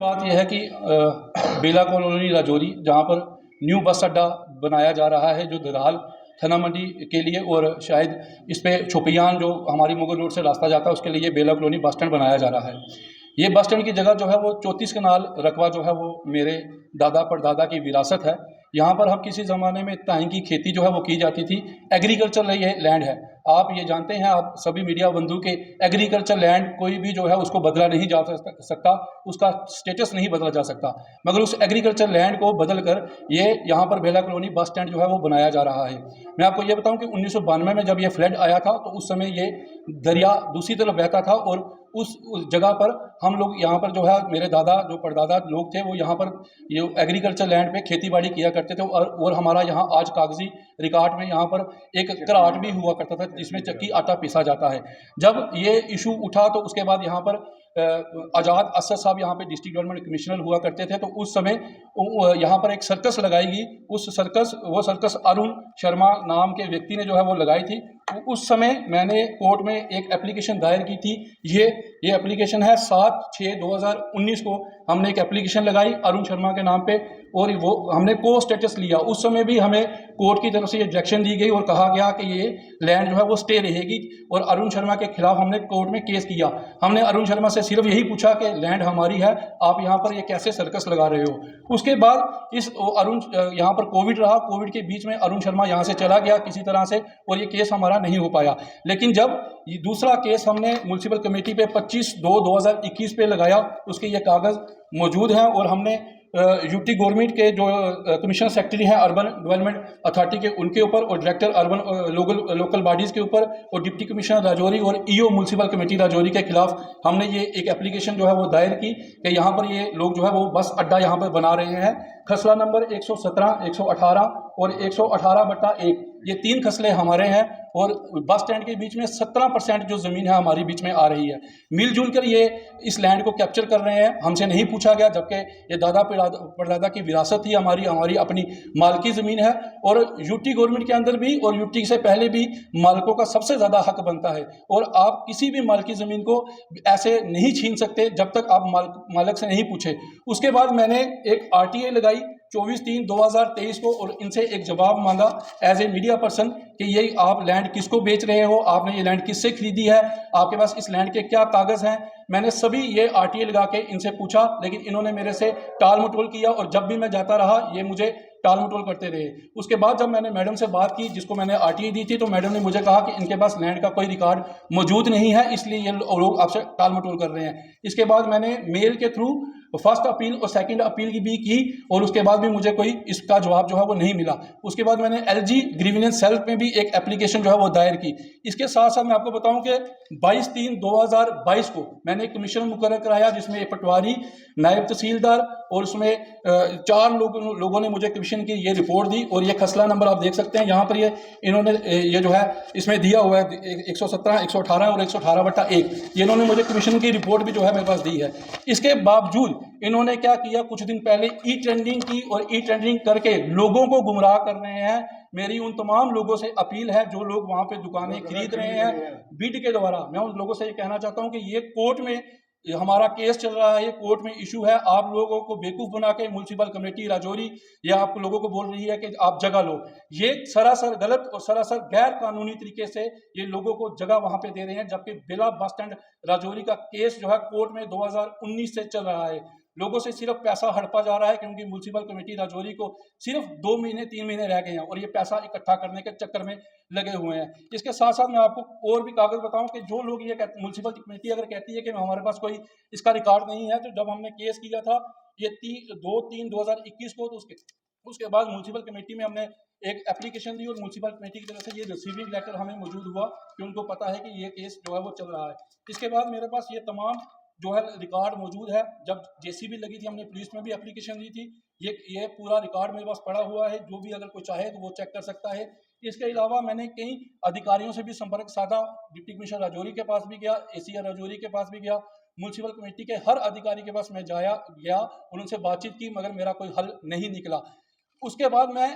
बात यह है कि बेला कॉलोनी राजौरी जहाँ पर न्यू बस अड्डा बनाया जा रहा है जो दराल थाना मंडी के लिए, और शायद इस पे छोपियान जो हमारी मुगल रोड से रास्ता जाता है उसके लिए बेला कॉलोनी बस स्टैंड बनाया जा रहा है। ये बस स्टैंड की जगह जो है वो 34 कनाल रकबा जो है वो मेरे दादा परदादा की विरासत है। यहाँ पर हम किसी ज़माने में ताई की खेती जो है वो की जाती थी। एग्रीकल्चर ये लैंड है, आप ये जानते हैं, आप सभी मीडिया बंधु के एग्रीकल्चर लैंड कोई भी जो है उसको बदला नहीं जा सकता, उसका स्टेटस नहीं बदला जा सकता, मगर उस एग्रीकल्चर लैंड को बदल कर ये यहाँ पर बेला कॉलोनी बस स्टैंड जो है वो बनाया जा रहा है। मैं आपको ये बताऊं कि 1992 में जब ये फ्लड आया था तो उस समय ये दरिया दूसरी तरफ बहता था, और उस जगह पर हम लोग यहाँ पर जो है मेरे दादा जो परदादा लोग थे वो यहाँ पर ये एग्रीकल्चर लैंड पे खेती बाड़ी किया करते थे। और हमारा यहाँ आज कागजी रिकॉर्ड में यहाँ पर एक कराट भी हुआ करता था जिसमें चक्की आटा पीसा जाता है। जब ये इशू उठा तो उसके बाद यहाँ पर आज़ाद असद साहब यहाँ पे डिस्ट्रिक्ट डेवलपमेंट कमिश्नर हुआ करते थे, तो उस समय यहाँ पर एक सर्कस लगाई गई। वो सर्कस अरुण शर्मा नाम के व्यक्ति ने जो है वो लगाई थी। उस समय मैंने कोर्ट में एक एप्लीकेशन दायर की थी। ये एप्लीकेशन है 7/6/2019 को हमने एक एप्लीकेशन लगाई अरुण शर्मा के नाम पे, और वो हमने को स्टेटस लिया। उस समय भी हमें कोर्ट की तरफ से ये डायरेक्शन दी गई और कहा गया कि ये लैंड जो है वो स्टे रहेगी, और अरुण शर्मा के खिलाफ हमने कोर्ट में केस किया। हमने अरुण शर्मा से सिर्फ यही पूछा कि लैंड हमारी है, आप यहाँ पर ये कैसे सर्कस लगा रहे हो। उसके बाद इस अरुण यहाँ पर कोविड रहा, कोविड के बीच में अरुण शर्मा यहाँ से चला गया किसी तरह से, और ये केस हमारा नहीं हो पाया। लेकिन जब ये दूसरा केस हमने म्यूनसिपल कमेटी पे 25/2/2021 पे लगाया, उसके ये कागज़ मौजूद हैं, और हमने यूटी गवर्नमेंट के जो कमिश्नर सेक्रेटरी हैं अर्बन डेवलपमेंट अथॉरिटी के उनके ऊपर, और डायरेक्टर अर्बन लोकल बॉडीज़ के ऊपर, और डिप्टी कमिश्नर राजौरी और ईओ म्यूनसिपल कमेटी राजौरी के खिलाफ हमने ये एक एप्लीकेशन जो है वो दायर की कि यहाँ पर ये लोग जो है वो बस अड्डा यहाँ पर बना रहे हैं। खसला नंबर 117, 118 और 118/1 ये 3 खसले हमारे हैं, और बस स्टैंड के बीच में 17% जो ज़मीन है हमारी बीच में आ रही है। मिलजुल कर ये इस लैंड को कैप्चर कर रहे हैं, हमसे नहीं पूछा गया, जबकि ये दादा परदादा की विरासत थी, हमारी अपनी मालकी ज़मीन है। और यूटी गवर्नमेंट के अंदर भी और यूटी से पहले भी मालिकों का सबसे ज़्यादा हक बनता है, और आप किसी भी मालकी ज़मीन को ऐसे नहीं छीन सकते जब तक आप मालिक से नहीं पूछे। उसके बाद मैंने एक RTA लगाई 24/3/2023 को, और इनसे एक जवाब मांगा एज ए मीडिया पर्सन कि ये आप लैंड किसको बेच रहे हो, आपने ये लैंड किससे खरीदी है, आपके पास इस लैंड के क्या कागज़ हैं। मैंने सभी ये RTA लगा के इनसे पूछा, लेकिन इन्होंने मेरे से टाल मटोल किया, और जब भी मैं जाता रहा ये मुझे टाल मटोल करते रहे। उसके बाद जब मैंने मैडम से बात की जिसको मैंने RTA दी थी, तो मैडम ने मुझे कहा कि इनके पास लैंड का कोई रिकॉर्ड मौजूद नहीं है, इसलिए ये लोग आपसे टाल मटोल कर रहे हैं। इसके बाद मैंने मेल के थ्रू फर्स्ट अपील और सेकंड अपील की भी की, और उसके बाद भी मुझे कोई इसका जवाब जो है वो नहीं मिला। उसके बाद मैंने LG ग्रीवेंस सेल में भी एक एप्लीकेशन जो है वो दायर की। इसके साथ साथ मैं आपको बताऊं कि 22/3/2022 को मैंने एक कमीशन मुकर्रर कराया, जिसमें एक पटवारी, नायब तहसीलदार, और उसमें 4 लोगों ने मुझे कमीशन की ये रिपोर्ट दी। और ये खसला नंबर आप देख सकते हैं यहाँ पर, ये इन्होंने ये जो है इसमें दिया हुआ है 117, 118 और 118/1, ये इन्होंने मुझे कमीशन की रिपोर्ट भी जो है मेरे पास दी है। इसके बावजूद इन्होंने क्या किया, कुछ दिन पहले ई-टेंडरिंग की, और ई-टेंडरिंग करके लोगों को गुमराह कर रहे हैं। मेरी उन तमाम लोगों से अपील है जो लोग वहां पे दुकानें खरीद रहे हैं बिड के द्वारा, मैं उन लोगों से ये कहना चाहता हूं कि ये कोर्ट में हमारा केस चल रहा है, ये कोर्ट में इशू है। आप लोगों को बेवकूफ़ बना के म्यूनसिपल कमेटी राजौरी या आप लोगों को बोल रही है कि आप जगह लो। ये सरासर गलत और सरासर गैर कानूनी तरीके से ये लोगों को जगह वहां पे दे रहे हैं, जबकि बेला बस स्टैंड राजौरी का केस जो है कोर्ट में 2019 से चल रहा है। लोगों से सिर्फ पैसा हड़पा जा रहा है, क्योंकि म्यूनसिपल कमेटी राजौरी को सिर्फ 2 महीने 3 महीने रह गए हैं, और ये पैसा इकट्ठा करने के चक्कर में लगे हुए हैं। इसके साथ साथ मैं आपको और भी कागज बताऊं कि जो लोग ये म्यूनसिपल कमेटी अगर कहती है कि हमारे पास कोई इसका रिकॉर्ड नहीं है, तो जब हमने केस किया था ये 2/3/2021 को, तो उसके बाद म्यूनसिपल कमेटी में हमने एक एप्लीकेशन दी, और म्यूनसिपल कमेटी की तरफ से ये रिसीविंग लेटर हमें मौजूद हुआ कि उनको पता है कि ये केस जो है वो चल रहा है। इसके बाद मेरे पास ये तमाम जो है रिकॉर्ड मौजूद है। जब JCB लगी थी हमने पुलिस में भी एप्लीकेशन दी थी, ये पूरा रिकॉर्ड मेरे पास पड़ा हुआ है, जो भी अगर कोई चाहे तो वो चेक कर सकता है। इसके अलावा मैंने कई अधिकारियों से भी संपर्क साधा, डिप्टी कमिश्नर राजौरी के पास भी गया, ACR राजौरी के पास भी गया, म्यूनसिपल कमेटी के हर अधिकारी के पास मैं गया, उनसे बातचीत की, मगर मेरा कोई हल नहीं निकला। उसके बाद मैं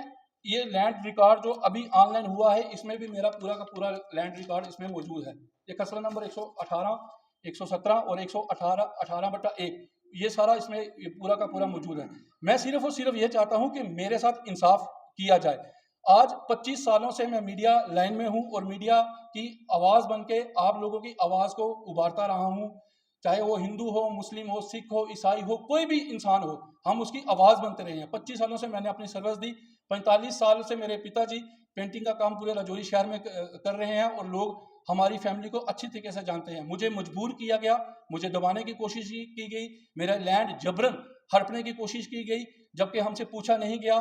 ये लैंड रिकॉर्ड जो अभी ऑनलाइन हुआ है, इसमें भी मेरा पूरा का पूरा लैंड रिकॉर्ड इसमें मौजूद है। ये खसला नंबर 118, 117 और 118/1 ये सारा इसमें ये पूरा का पूरा मौजूद है। मैं सिर्फ और सिर्फ ये चाहता हूँ कि मेरे साथ इंसाफ किया जाए। आज 25 सालों से मैं मीडिया लाइन में हूँ और मीडिया की आवाज़ बन के आप लोगों की आवाज़ को उभारता रहा हूँ। चाहे वो हिंदू हो, मुस्लिम हो, सिख हो, ईसाई हो, कोई भी इंसान हो, हम उसकी आवाज़ बनते रहे हैं। 25 सालों से मैंने अपनी सर्विस दी। 45 साल से मेरे पिताजी पेंटिंग का काम पूरे राजौरी शहर में कर रहे हैं और लोग हमारी फैमिली को अच्छी तरीके से जानते हैं। मुझे मजबूर किया गया, मुझे दबाने की कोशिश की गई, मेरा लैंड जबरन हड़पने की कोशिश की गई, जबकि हमसे पूछा नहीं गया।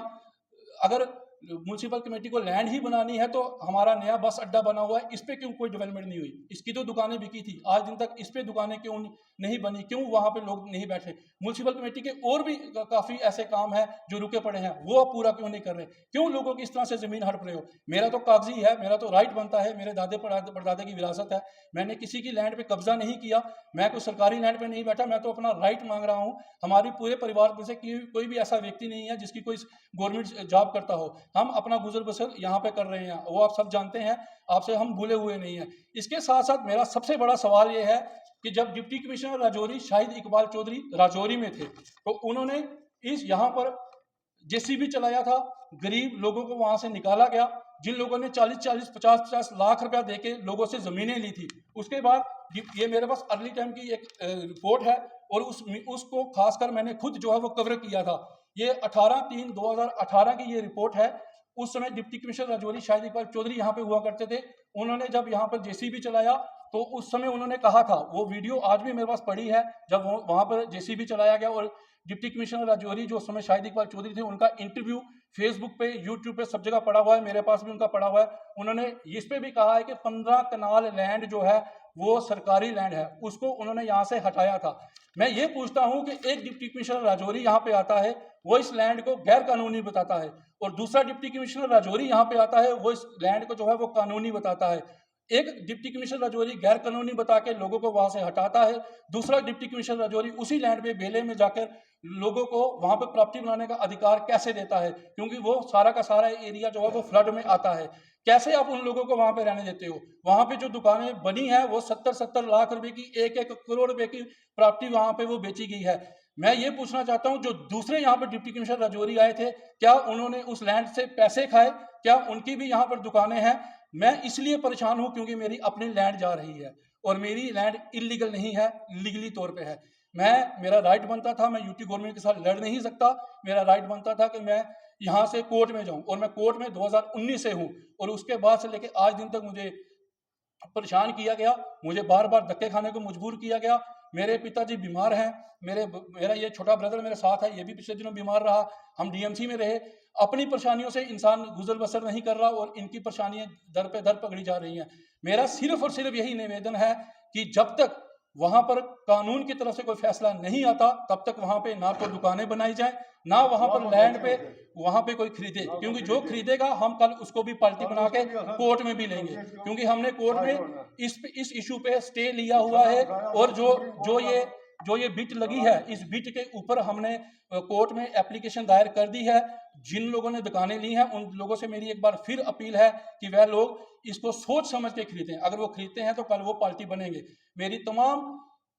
अगर म्यूनसिपल कमेटी को लैंड ही बनानी है तो हमारा नया बस अड्डा बना हुआ है, इस पे क्यों कोई डेवलपमेंट नहीं हुई? इसकी तो दुकानें बिकी थी, आज दिन तक इस पे दुकानें क्यों नहीं बनी? क्यों वहां पे लोग नहीं बैठे? म्यूनसिपल कमेटी के और भी काफी ऐसे काम हैं जो रुके पड़े हैं, वो आप पूरा क्यों नहीं कर रहे? क्यों लोगों की इस तरह से जमीन हड़प रहे हो? मेरा तो कागजी है, मेरा तो राइट बनता है, मेरे दादे परदादे की विरासत है। मैंने किसी की लैंड पे कब्जा नहीं किया, मैं कोई सरकारी लैंड पे नहीं बैठा, मैं तो अपना राइट मांग रहा हूँ। हमारी पूरे परिवार में से कोई भी ऐसा व्यक्ति नहीं है जिसकी कोई गवर्नमेंट जॉब करता हो। हम अपना गुजर बसर यहाँ पे कर रहे हैं, वो आप सब जानते हैं, आपसे हम भूले हुए नहीं हैं। इसके साथ साथ मेरा सबसे बड़ा सवाल ये है कि जब डिप्टी कमिश्नर राजौरी शाहिद इकबाल चौधरी राजौरी में थे तो उन्होंने इस यहाँ पर जेसीबी चलाया था, गरीब लोगों को वहां से निकाला गया, जिन लोगों ने 40-40, 50-50 लाख रुपया देके लोगों से जमीनें ली थी। उसके बाद ये मेरे पास अर्ली टाइम की एक रिपोर्ट है और उसको खासकर मैंने खुद जो है वो कवर किया था। ये 18/3/2018 की ये रिपोर्ट है। उस समय डिप्टी कमिश्नर राजौरी शाहिद इकबाल चौधरी यहाँ पे हुआ करते थे। उन्होंने जब यहाँ पर जेसीबी चलाया तो उस समय उन्होंने कहा था, वो वीडियो आज भी मेरे पास पड़ी है, जब वहां पर जेसीबी चलाया गया और डिप्टी कमिश्नर राजौरी जो उस समय शाहिद इकबाल चौधरी थे, उनका इंटरव्यू फेसबुक पे, यूट्यूब पे सब जगह पड़ा हुआ है, मेरे पास भी उनका पड़ा हुआ है। उन्होंने इस पे भी कहा है कि 15 कनाल लैंड जो है वो सरकारी लैंड है, उसको उन्होंने यहाँ से हटाया था। मैं ये पूछता हूँ कि एक डिप्टी कमिश्नर राजौरी यहाँ पे आता है, वो इस लैंड को गैर कानूनी बताता है, और दूसरा डिप्टी कमिश्नर राजौरी यहाँ पे आता है, वो इस लैंड को जो है वो कानूनी बताता है। एक डिप्टी कमिश्नर राजौरी गैर कानूनी बता के लोगों को वहां से हटाता है, दूसरा डिप्टी कमिश्नर राजौरी उसी लैंड पे बेले में जाकर लोगों को वहां पर प्रॉपर्टी बनाने का अधिकार कैसे देता है? क्योंकि वो सारा का सारा एरिया जो है वो फ्लड में आता है। कैसे आप उन लोगों को वहां पे रहने देते हो? वहां पे जो दुकानें बनी है वो 70-70 लाख रुपए की, 1-1 करोड़ रुपए की प्रॉपर्टी वहां पे वो बेची गई है। मैं ये पूछना चाहता हूं, जो दूसरे यहाँ पर डिप्टी कमिश्नर राजौरी आए थे, क्या उन्होंने उस लैंड से पैसे खाए? क्या उनकी भी यहाँ पर दुकानें हैं? मैं इसलिए परेशान हूं क्योंकि मेरी अपनी लैंड जा रही है और मेरी लैंड इलीगल नहीं है, लीगली तौर पे है। मेरा राइट बनता था, मैं यूटी गवर्नमेंट के साथ लड़ नहीं सकता। मेरा राइट बनता था कि मैं यहाँ से कोर्ट में जाऊं, और मैं कोर्ट में 2019 से हूं, और उसके बाद से लेके आज दिन तक मुझे परेशान किया गया, मुझे बार बार धक्के खाने को मजबूर किया गया। मेरे पिताजी बीमार हैं, मेरा ये छोटा ब्रदर मेरे साथ है, ये भी पिछले दिनों बीमार रहा, हम डीएमसी में रहे। अपनी परेशानियों से इंसान गुजर बसर नहीं कर रहा और इनकी परेशानियां दर पे दर पकड़ी जा रही हैं। मेरा सिर्फ और सिर्फ यही निवेदन है कि जब तक वहां पर कानून की तरफ से कोई फैसला नहीं आता, तब तक वहां पे ना तो दुकानें बनाई जाए, ना वहां पर लैंड पे वहां पे कोई खरीदे, क्योंकि जो खरीदेगा हम कल उसको भी पार्टी बना के कोर्ट में भी लेंगे, क्योंकि हमने कोर्ट में इस इशू पे स्टे लिया हुआ है। और जो ये बिट लगी है, इस बिट के ऊपर हमने कोर्ट में एप्लीकेशन दायर कर दी है। जिन लोगों ने दुकानें ली हैं उन लोगों से मेरी एक बार फिर अपील है कि वह लोग इसको सोच समझ के खरीदें। अगर वो खरीदते हैं तो कल वो पार्टी बनेंगे। मेरी तमाम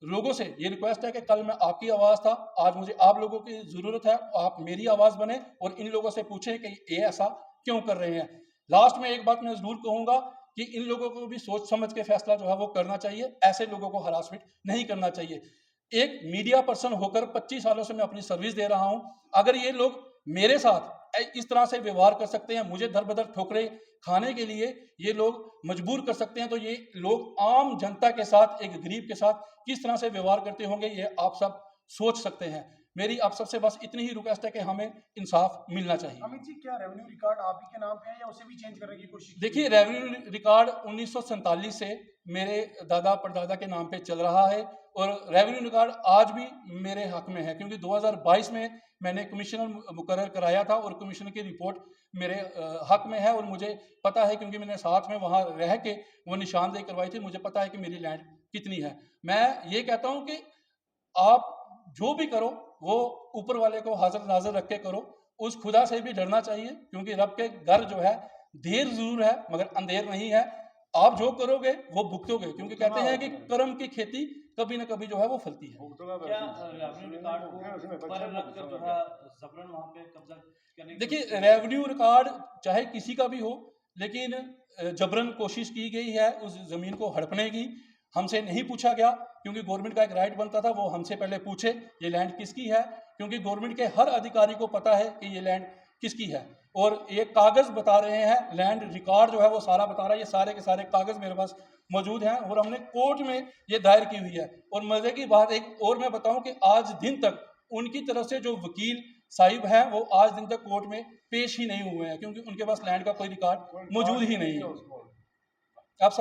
लोगों से ये रिक्वेस्ट है कि कल मैं आपकी आवाज़ था, आज मुझे आप लोगों की ज़रूरत है, आप मेरी आवाज़ बने और इन लोगों से पूछें कि ये ऐसा क्यों कर रहे हैं। लास्ट में एक बात मैं ज़रूर कहूँगा कि इन लोगों को भी सोच समझ के फैसला जो है वो करना चाहिए, ऐसे लोगों को हरासमेंट नहीं करना चाहिए। एक मीडिया पर्सन होकर 25 सालों से मैं अपनी सर्विस दे रहा हूं, अगर ये लोग मेरे साथ इस तरह से व्यवहार कर सकते हैं, मुझे दर बदर ठोकरें खाने के लिए ये लोग मजबूर कर सकते हैं, तो ये लोग आम जनता के साथ, एक गरीब के साथ किस तरह से व्यवहार करते होंगे, ये आप सब सोच सकते हैं। मेरी आप सबसे बस इतनी ही रिक्वेस्ट है कि हमें इंसाफ मिलना चाहिए। अमित जी, क्या रेवेन्यू रिकॉर्ड आप ही के नाम पे है या उसे भी चेंज करने की कोशिश? देखिए, रेवेन्यू रिकॉर्ड 1947 से मेरे दादा परदादा के नाम पे चल रहा है और रेवेन्यू रिकॉर्ड आज भी मेरे हक में है, क्योंकि 2022 में मैंने कमिश्नर मुकर्रर कराया था और कमिश्नर की रिपोर्ट मेरे हक में है और मुझे पता है, क्योंकि मैंने साथ में वहाँ रह के वो निशानदेही करवाई थी, मुझे पता है कि मेरी लैंड कितनी है। मैं ये कहता हूँ कि आप जो भी करो वो ऊपर वाले को हाजिर नाजर रख के करो, उस खुदा से भी डरना चाहिए, क्योंकि रब के घर जो है देर जरूर है मगर अंधेर नहीं है। आप जो करोगे वो भुगतोगे, क्योंकि कहते हैं कि कर्म की खेती कभी ना कभी जो है वो फलती है। क्या रेवेन्यू रिकॉर्ड को पर रखकर जो है जबरन वहाँ पे कब्जा करने की देखिए रेवेन्यू रिकॉर्ड चाहे किसी का भी हो, लेकिन जबरन कोशिश की गई है उस ज़मीन को हड़पने की। हमसे नहीं पूछा गया, क्योंकि गवर्नमेंट का एक राइट बनता था वो हमसे पहले पूछे ये लैंड किसकी है, क्योंकि गवर्नमेंट के हर अधिकारी को पता है कि ये लैंड किसकी है। और ये कागज़ बता रहे हैं, लैंड रिकॉर्ड जो है वो सारा बता रहा है, ये सारे के सारे कागज़ मेरे पास मौजूद हैं और हमने कोर्ट में ये दायर की हुई है। और मज़े की बात एक और मैं बताऊं कि आज दिन तक उनकी तरफ से जो वकील साहिब हैं वो आज दिन तक कोर्ट में पेश ही नहीं हुए हैं, क्योंकि उनके पास लैंड का कोई रिकॉर्ड मौजूद ही नहीं है।